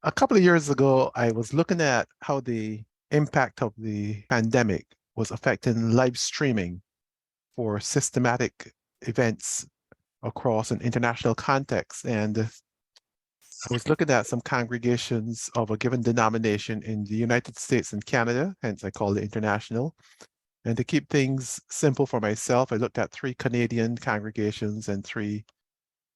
A couple of years ago, I was looking at how the impact of the pandemic was affecting live streaming for systematic events across an international context. And I was looking at some congregations of a given denomination in the United States and Canada, hence I call it international. And to keep things simple for myself, I looked at 3 Canadian congregations and 3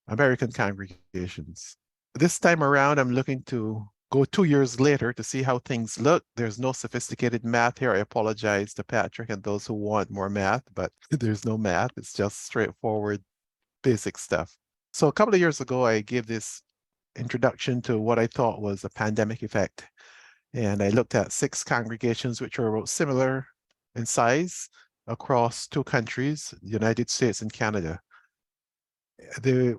American congregations. This time around, I'm looking to go 2 years later to see how things look. There's no sophisticated math here. I apologize to Patrick and those who want more math, but there's no math. It's just straightforward, basic stuff. So a couple of years ago, I gave this introduction to what I thought was a pandemic effect. And I looked at 6 congregations which were similar in size across 2 countries, the United States and Canada. They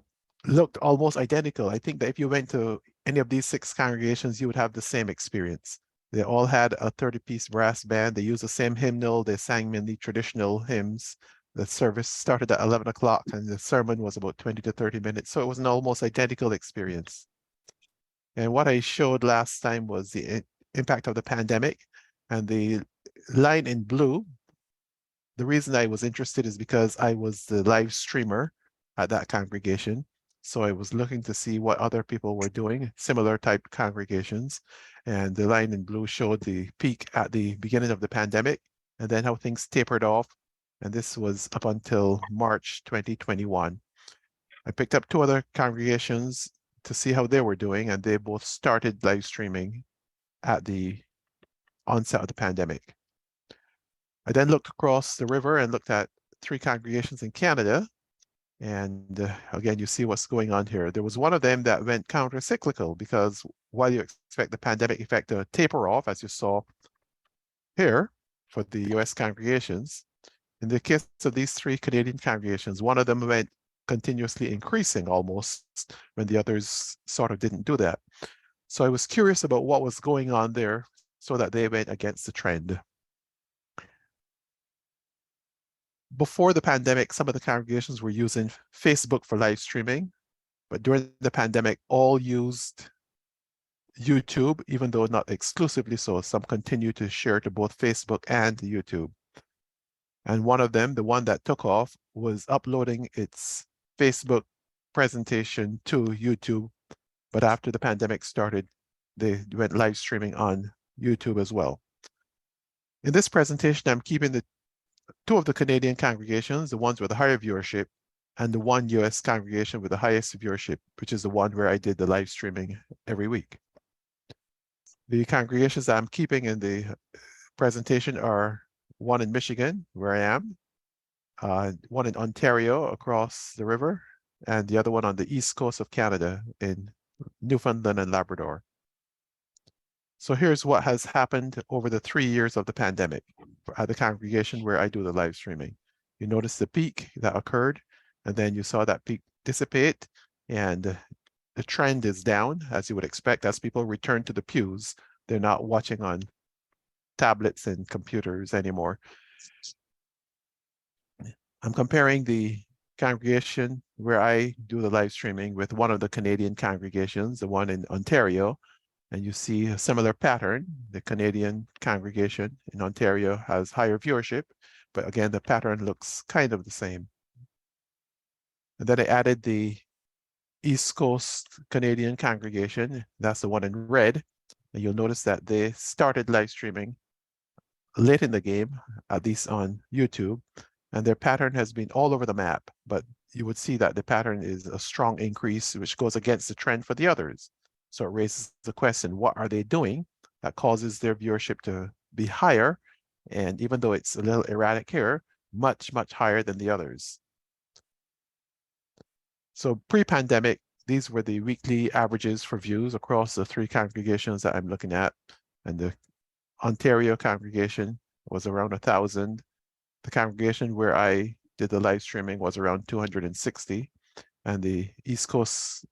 looked almost identical. I think that if you went to any of these 6 congregations, you would have the same experience. They all had a 30-piece brass band. They used the same hymnal. They sang many traditional hymns. The service started at 11 o'clock and the sermon was about 20 to 30 minutes. So it was an almost identical experience. And what I showed last time was the impact of the pandemic. And the line in blue, the reason I was interested is because I was the live streamer at that congregation. So I was looking to see what other people were doing, similar type congregations. And the line in blue showed the peak at the beginning of the pandemic and then how things tapered off. And this was up until March 2021. I picked up 2 other congregations to see how they were doing, and they both started live streaming at the onset of the pandemic. I then looked across the river and looked at 3 congregations in Canada. And again, you see what's going on here. There was one of them that went counter-cyclical because while you expect the pandemic effect to taper off, as you saw here for the US congregations, in the case of these 3 Canadian congregations, one of them went continuously increasing almost when the others sort of didn't do that. So I was curious about what was going on there so that they went against the trend. Before the pandemic, some of the congregations were using Facebook for live streaming, but during the pandemic, all used YouTube, even though not exclusively so. Some continue to share to both Facebook and YouTube. And one of them, the one that took off, was uploading its Facebook presentation to YouTube. But after the pandemic started, they went live streaming on YouTube as well. In this presentation, I'm keeping the 2 of the Canadian congregations, the ones with the higher viewership, and the 1 US congregation with the highest viewership, which is the one where I did the live streaming every week. The congregations that I'm keeping in the presentation are one in Michigan, where I am, one in Ontario across the river, and the other one on the east coast of Canada in Newfoundland and Labrador. So here's what has happened over the 3 years of the pandemic at the congregation where I do the live streaming. You notice the peak that occurred, and then you saw that peak dissipate, and the trend is down, as you would expect, as people return to the pews. They're not watching on tablets and computers anymore. I'm comparing the congregation where I do the live streaming with one of the Canadian congregations, the one in Ontario, and you see a similar pattern. The Canadian congregation in Ontario has higher viewership, but again, the pattern looks kind of the same. And then I added the East Coast Canadian congregation. That's the one in red. And you'll notice that they started live streaming late in the game, at least on YouTube, and their pattern has been all over the map, but you would see that the pattern is a strong increase, which goes against the trend for the others. So it raises the question, what are they doing that causes their viewership to be higher? And even though it's a little erratic here, much, much higher than the others. So pre-pandemic, these were the weekly averages for views across the 3 congregations that I'm looking at. And the Ontario congregation was around 1,000. The congregation where I did the live streaming was around 260. And the East Coast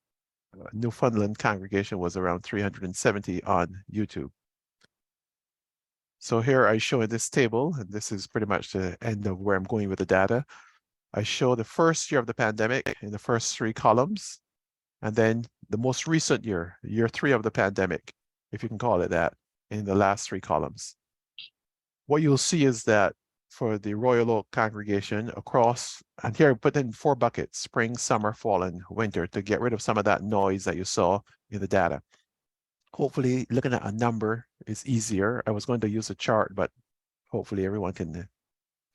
Newfoundland congregation was around 370 on YouTube. So here I show in this table, and this is pretty much the end of where I'm going with the data. I show the first year of the pandemic in the first 3 columns, and then the most recent year, year 3 of the pandemic, if you can call it that, in the last 3 columns. What you'll see is that for the Royal Oak congregation across, and here I put in 4 buckets, spring, summer, fall, and winter, to get rid of some of that noise that you saw in the data. Hopefully, looking at a number is easier. I was going to use a chart, but hopefully everyone can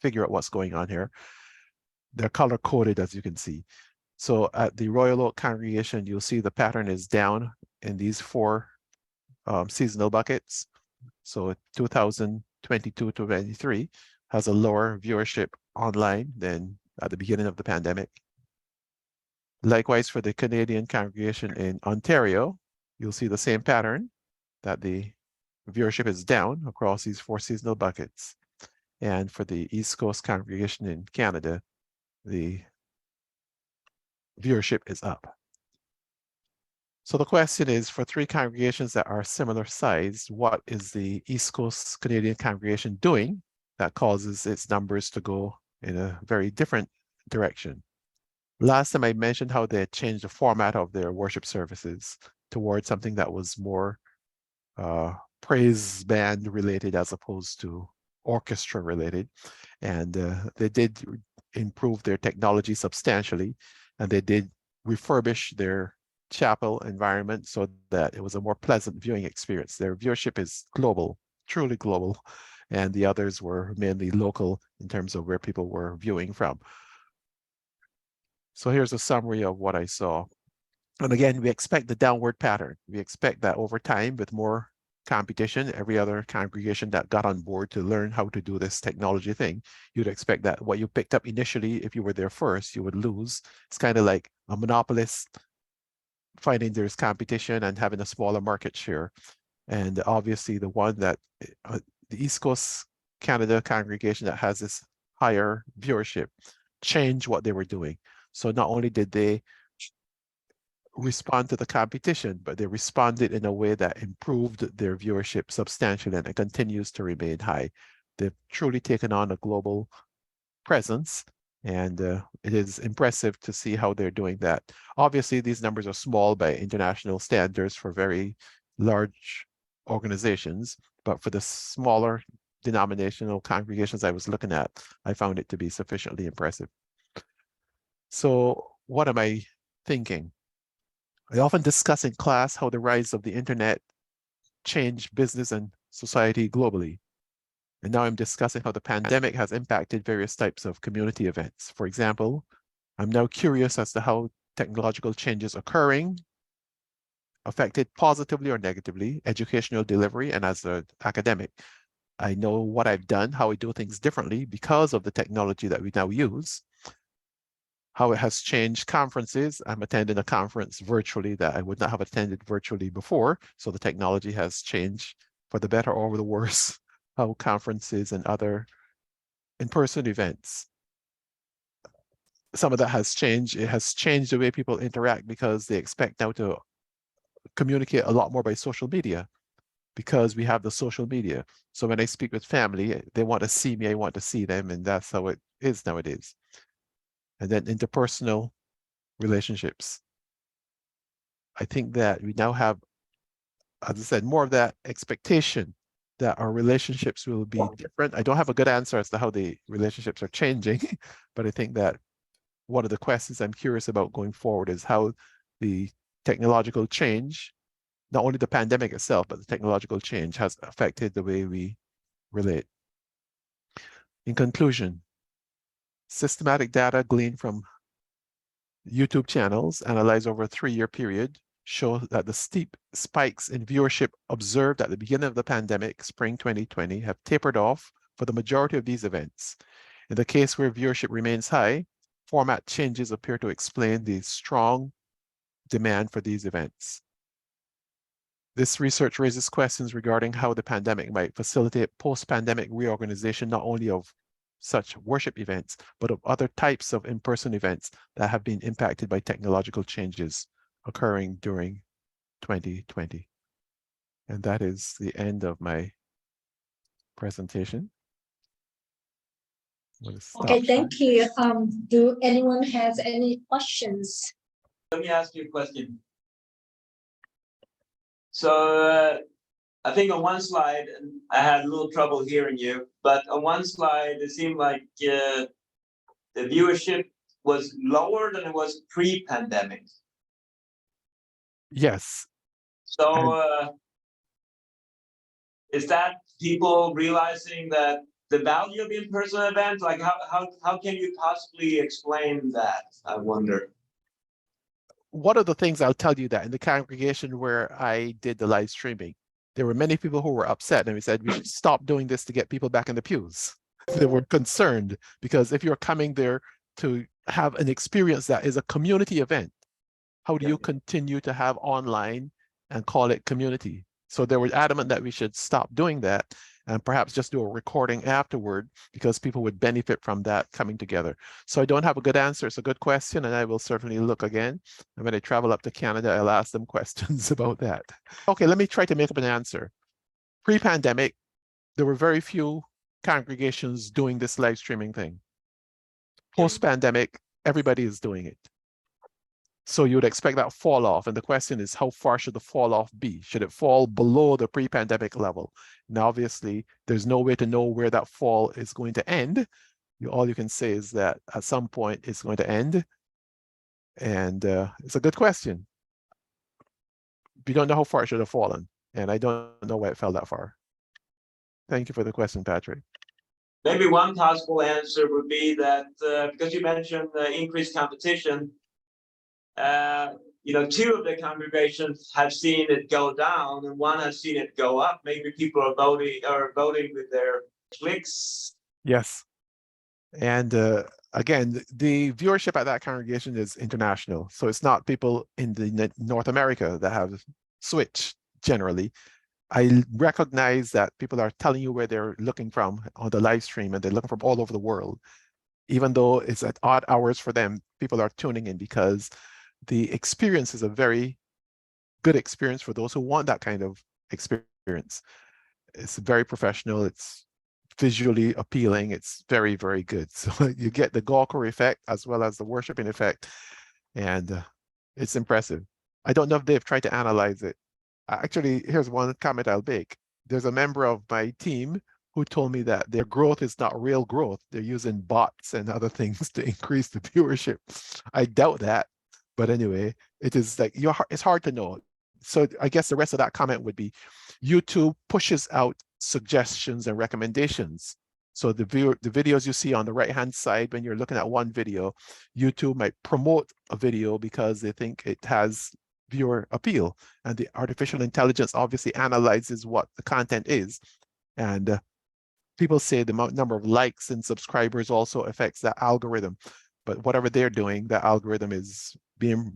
figure out what's going on here. They're color-coded, as you can see. So at the Royal Oak congregation, you'll see the pattern is down in these 4 seasonal buckets. So 2022 to 23 has a lower viewership online than at the beginning of the pandemic. Likewise, for the Canadian congregation in Ontario, you'll see the same pattern, that the viewership is down across these 4 seasonal buckets. And for the East Coast congregation in Canada, the viewership is up. So the question is, for 3 congregations that are similar sized, what is the East Coast Canadian congregation doing that causes its numbers to go in a very different direction? Last time I mentioned how they had changed the format of their worship services towards something that was more praise band related as opposed to orchestra related. And they did improve their technology substantially, and they did refurbish their chapel environment so that it was a more pleasant viewing experience. Their viewership is global, truly global, and the others were mainly local in terms of where people were viewing from. So here's a summary of what I saw. And again, we expect the downward pattern. We expect that over time, with more competition, every other congregation that got on board to learn how to do this technology thing, you'd expect that what you picked up initially, if you were there first, you would lose. It's kind of like a monopolist finding there's competition and having a smaller market share. And obviously the one that, the East Coast Canada congregation that has this higher viewership, changed what they were doing. So not only did they respond to the competition, but they responded in a way that improved their viewership substantially, and it continues to remain high. They've truly taken on a global presence, and it is impressive to see how they're doing that. Obviously, these numbers are small by international standards for very large organizations, but for the smaller denominational congregations I was looking at, I found it to be sufficiently impressive. So what am I thinking? I often discuss in class how the rise of the internet changed business and society globally. And now I'm discussing how the pandemic has impacted various types of community events. For example, I'm now curious as to how technological changes occurring affected positively or negatively educational delivery. And as an academic, I know what I've done, how we do things differently because of the technology that we now use, how it has changed conferences. I'm attending a conference virtually that I would not have attended virtually before. So the technology has changed for the better or the worse, how conferences and other in-person events. Some of that has changed. It has changed the way people interact because they expect now to communicate a lot more by social media because we have the social media. So when I speak with family, they want to see me, I want to see them, and that's how it is nowadays. And then interpersonal relationships. I think that we now have, as I said, more of that expectation that our relationships will be different. I don't have a good answer as to how the relationships are changing, but I think that one of the questions I'm curious about going forward is how the technological change, not only the pandemic itself, but the technological change has affected the way we relate. In conclusion, systematic data gleaned from YouTube channels analyzed over a 3-year period show that the steep spikes in viewership observed at the beginning of the pandemic, spring 2020, have tapered off for the majority of these events. In the case where viewership remains high, format changes appear to explain the strong demand for these events. This research raises questions regarding how the pandemic might facilitate post-pandemic reorganization, not only of such worship events, but of other types of in-person events that have been impacted by technological changes occurring during 2020. And that is the end of my presentation. Okay, thank you. Do anyone has any questions? Let me ask you a question. So I think on one slide, and I had a little trouble hearing you, but on one slide, it seemed like the viewership was lower than it was pre-pandemic. Yes. So is that people realizing that the value of in-person events? Like how can you possibly explain that? I wonder. One of the things I'll tell you that in the congregation where I did the live streaming, there were many people who were upset, and we said we should stop doing this to get people back in the pews. They were concerned because if you're coming there to have an experience that is a community event, how do you continue to have online and call it community? So they were adamant that we should stop doing that and perhaps just do a recording afterward because people would benefit from that coming together. So I don't have a good answer. It's a good question, and I will certainly look again. And when I travel up to Canada, I'll ask them questions about that. Okay, let me try to make up an answer. Pre-pandemic, there were very few congregations doing this live streaming thing. Post-pandemic, everybody is doing it. So you would expect that fall off. And the question is, how far should the fall off be? Should it fall below the pre-pandemic level? Now, obviously, there's no way to know where that fall is going to end. All you can say is that at some point it's going to end. And it's a good question. We don't know how far it should have fallen. And I don't know why it fell that far. Thank you for the question, Patrick. Maybe one possible answer would be that because you mentioned increased competition, two of the congregations have seen it go down and one has seen it go up. Maybe people are voting with their clicks. Yes. And again, the viewership at that congregation is international. So it's not people in the North America that have switched generally. I recognize that people are telling you where they're looking from on the live stream, and they're looking from all over the world. Even though it's at odd hours for them, people are tuning in because the experience is a very good experience for those who want that kind of experience. It's very professional. It's visually appealing. It's very, very good. So you get the Gawker effect as well as the worshiping effect, and it's impressive. I don't know if they've tried to analyze it. Actually, here's one comment I'll make. There's a member of my team who told me that their growth is not real growth. They're using bots and other things to increase the viewership. I doubt that. But anyway, it is like it's hard to know. So I guess the rest of that comment would be YouTube pushes out suggestions and recommendations. So the videos you see on the right-hand side, when you're looking at one video, YouTube might promote a video because they think it has viewer appeal. And the artificial intelligence obviously analyzes what the content is. And people say the number of likes and subscribers also affects that algorithm. But whatever they're doing, the algorithm is being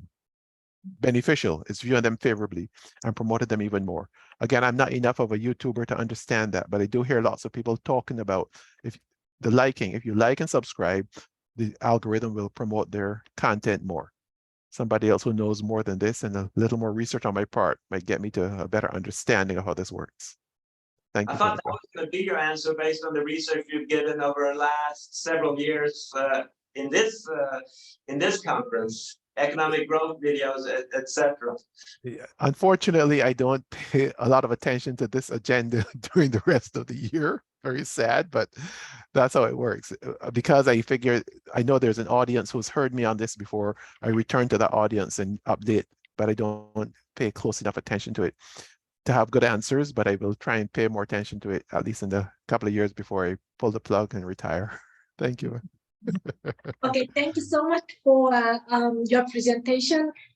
beneficial. It's viewing them favorably and promoted them even more. Again, I'm not enough of a YouTuber to understand that, but I do hear lots of people talking about if you like and subscribe, the algorithm will promote their content more. Somebody else who knows more than this and a little more research on my part might get me to a better understanding of how this works. Thank you. I thought that was going to be your answer based on the research you've given over the last several years in this conference, economic growth videos, etc. Yeah. Unfortunately, I don't pay a lot of attention to this agenda during the rest of the year. Very sad, but that's how it works. Because I figure I know there's an audience who's heard me on this before. I return to that audience and update, but I don't pay close enough attention to it to have good answers, but I will try and pay more attention to it, at least in the couple of years before I pull the plug and retire. Thank you. Okay, thank you so much for your presentation.